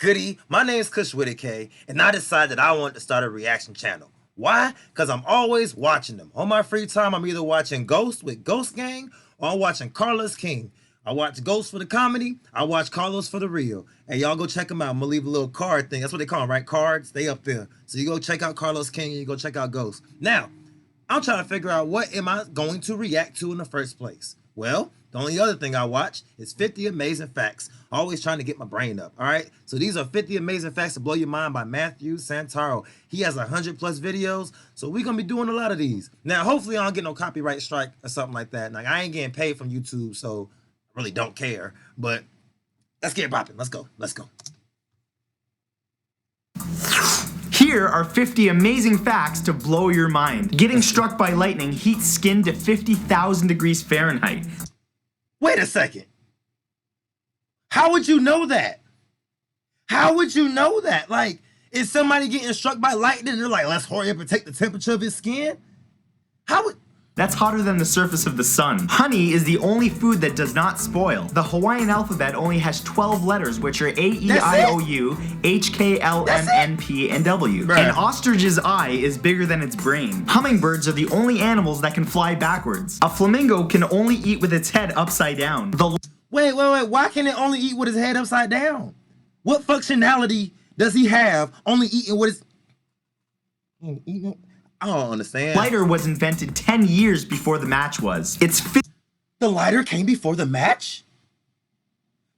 Goody, my name is Widakae, and I decided I wanted to start a reaction channel. Why? Because I'm always watching them. On my free time, I'm either watching Ghost with Ghost Gang or I'm watching Carlos King. I watch Ghost for the comedy, I watch Carlos for the real. And y'all go check them out. I'm gonna leave a little card thing. That's what they call them, right? Cards, they up there. So you go check out Carlos King and you go check out Ghost. Now, I'm trying to figure out what am I going to react to in the first place. Well, the only other thing I watch is 50 Amazing Facts. Always trying to get my brain up, all right? So these are 50 Amazing Facts to Blow Your Mind by Mathew Santoro. He has 100 plus videos, so we're going to be doing a lot of these. Now, hopefully I don't get no copyright strike or something like that. Like, I ain't getting paid from YouTube, so I really don't care. But let's get popping. Let's go. Let's go. Here are 50 amazing facts to blow your mind. Getting struck by lightning heats skin to 50,000 degrees Fahrenheit. Wait a second. How would you know that? How would you know that? Like, is somebody getting struck by lightning and they're like, let's hurry up and take the temperature of his skin? How would... That's hotter than the surface of the sun. Honey is the only food that does not spoil. The Hawaiian alphabet only has 12 letters, which are A, E, I, O, U, H, K, L, M, N, P, and W. Bruh. An ostrich's eye is bigger than its brain. Hummingbirds are the only animals that can fly backwards. A flamingo can only eat with its head upside down. Wait. Why can it only eat with his head upside down? What functionality does he have only eating with his... I don't understand. Lighter was invented 10 years before the match was. The lighter came before the match?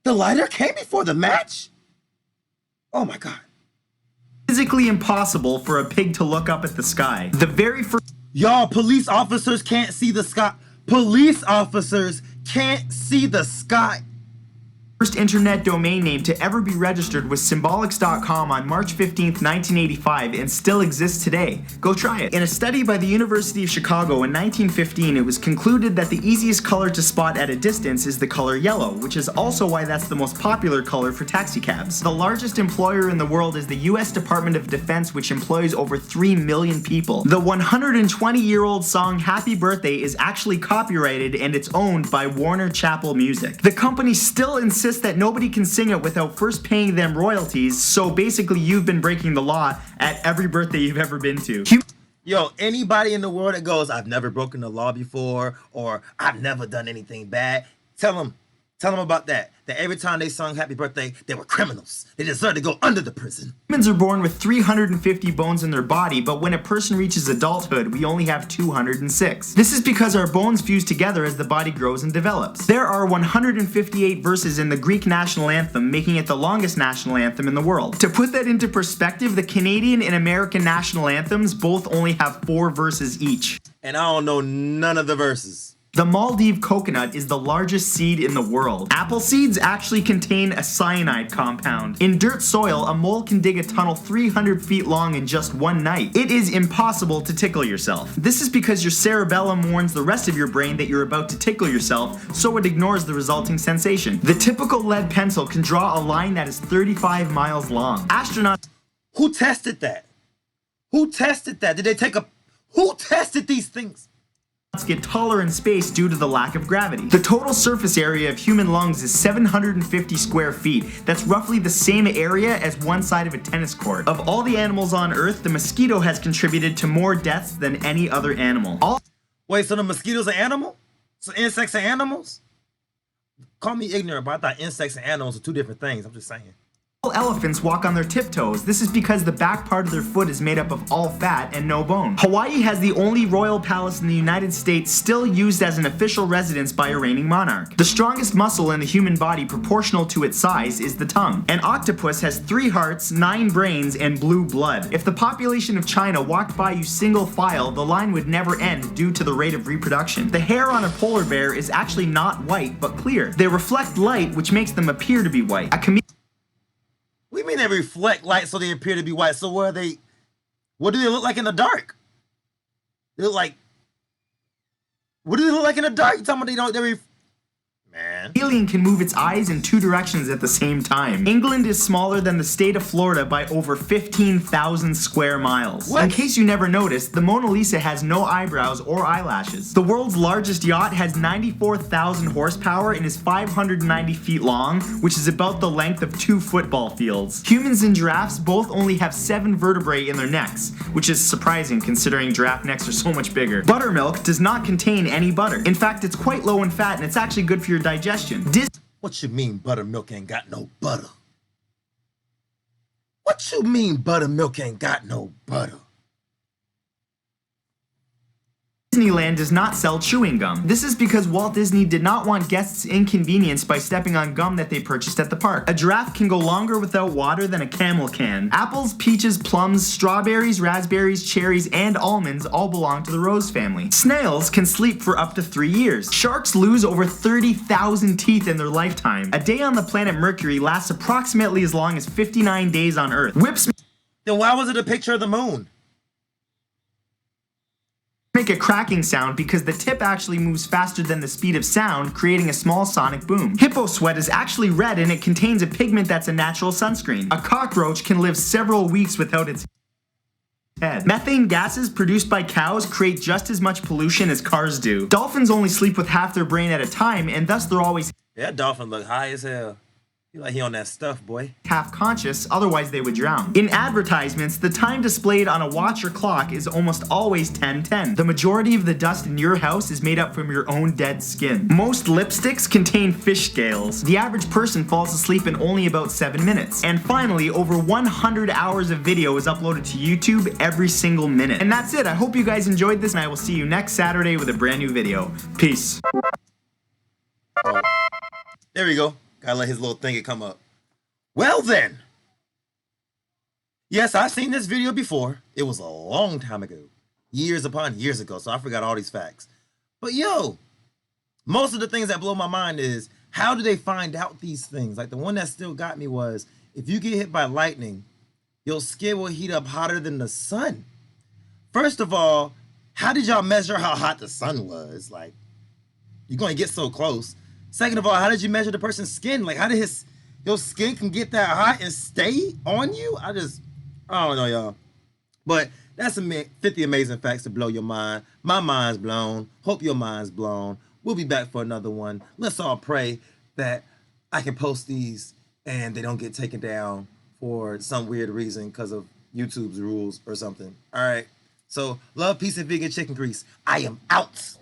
The lighter came before the match? Oh my God. Physically impossible for a pig to look up at the sky. The very first... Y'all, police officers can't see the sky. Police officers can't see the sky. First internet domain name to ever be registered was symbolics.com on March 15th, 1985 and still exists today. Go try it. In a study by the University of Chicago in 1915, it was concluded that the easiest color to spot at a distance is the color yellow, which is also why that's the most popular color for taxicabs. The largest employer in the world is the US Department of Defense, which employs over 3 million people. The 120-year-old song Happy Birthday is actually copyrighted and it's owned by Warner Chappell Music. The company still insists that nobody can sing it without first paying them royalties, so basically you've been breaking the law at every birthday you've ever been to. Yo, anybody in the world that goes, I've never broken the law before, or I've never done anything bad, tell them about that. That every time they sung Happy Birthday, they were criminals. They deserve to go under the prison. Humans are born with 350 bones in their body, but when a person reaches adulthood, we only have 206. This is because our bones fuse together as the body grows and develops. There are 158 verses in the Greek national anthem, making it the longest national anthem in the world. To put that into perspective, the Canadian and American national anthems both only have 4 verses each. And I don't know none of the verses. The Maldive coconut is the largest seed in the world. Apple seeds actually contain a cyanide compound. In dirt soil, a mole can dig a tunnel 300 feet long in just one night. It is impossible to tickle yourself. This is because your cerebellum warns the rest of your brain that you're about to tickle yourself, so it ignores the resulting sensation. The typical lead pencil can draw a line that is 35 miles long. Astronauts... Who tested that? Who tested that? Did they take a... Who tested these things? Get taller in space due to the lack of gravity. The total surface area of human lungs is 750 square feet. That's roughly the same area as one side of a tennis court. Of all the animals on Earth, the mosquito has contributed to more deaths than any other animal. Wait, so the mosquito's an animal? So insects are animals? Call me ignorant, but I thought insects and animals are 2 different things. I'm just saying. Elephants walk on their tiptoes. This is because the back part of their foot is made up of all fat and no bone. Hawaii has the only royal palace in the United States still used as an official residence by a reigning monarch. The strongest muscle in the human body proportional to its size is the tongue. An octopus has 3 hearts, 9 brains, and blue blood. If the population of China walked by you single file, the line would never end due to the rate of reproduction. The hair on a polar bear is actually not white, but clear. They reflect light, which makes them appear to be white. What do you mean they reflect light so they appear to be white? So what do they look like in the dark? They look like... What do they look like in the dark? You talking about they don't... man. Alien can move its eyes in 2 directions at the same time. England is smaller than the state of Florida by over 15,000 square miles. What? In case you never noticed, the Mona Lisa has no eyebrows or eyelashes. The world's largest yacht has 94,000 horsepower and is 590 feet long, which is about the length of 2 football fields. Humans and giraffes both only have 7 vertebrae in their necks, which is surprising considering giraffe necks are so much bigger. Buttermilk does not contain any butter. In fact, it's quite low in fat and it's actually good for your digestion. What you mean buttermilk ain't got no butter? What you mean buttermilk ain't got no butter? Disneyland does not sell chewing gum. This is because Walt Disney did not want guests inconvenienced by stepping on gum that they purchased at the park. A giraffe can go longer without water than a camel can. Apples, peaches, plums, strawberries, raspberries, cherries, and almonds all belong to the rose family. Snails can sleep for up to 3 years. Sharks lose over 30,000 teeth in their lifetime. A day on the planet Mercury lasts approximately as long as 59 days on Earth. Whips Then why was it a picture of the moon? make a cracking sound because the tip actually moves faster than the speed of sound, creating a small sonic boom. Hippo sweat is actually red and it contains a pigment that's a natural sunscreen. A cockroach can live several weeks without its head. Methane gases produced by cows create just as much pollution as cars do. Dolphins only sleep with half their brain at a time, and thus they're always That dolphin look high as hell. He like he on that stuff, boy. half conscious, otherwise they would drown. In advertisements, the time displayed on a watch or clock is almost always 10:10. The majority of the dust in your house is made up from your own dead skin. Most lipsticks contain fish scales. The average person falls asleep in only about 7 minutes. And finally, over 100 hours of video is uploaded to YouTube every single minute. And that's it. I hope you guys enjoyed this, and I will see you next Saturday with a brand new video. Peace. Oh, there we go. Gotta let his little thingy come up. Well then. Yes, I've seen this video before. It was a long time ago. Years upon years ago, so I forgot all these facts. But yo, most of the things that blow my mind is, how do they find out these things? Like the one that still got me was, if you get hit by lightning, your skin will heat up hotter than the sun. First of all, how did y'all measure how hot the sun was? Like, you're gonna get so close. Second of all, how did you measure the person's skin? Like, how did your skin can get that hot and stay on you? I don't know, y'all. But that's 50 amazing facts to blow your mind. My mind's blown. Hope your mind's blown. We'll be back for another one. Let's all pray that I can post these and they don't get taken down for some weird reason because of YouTube's rules or something. All right. So, love, peace, and vegan chicken grease. I am out.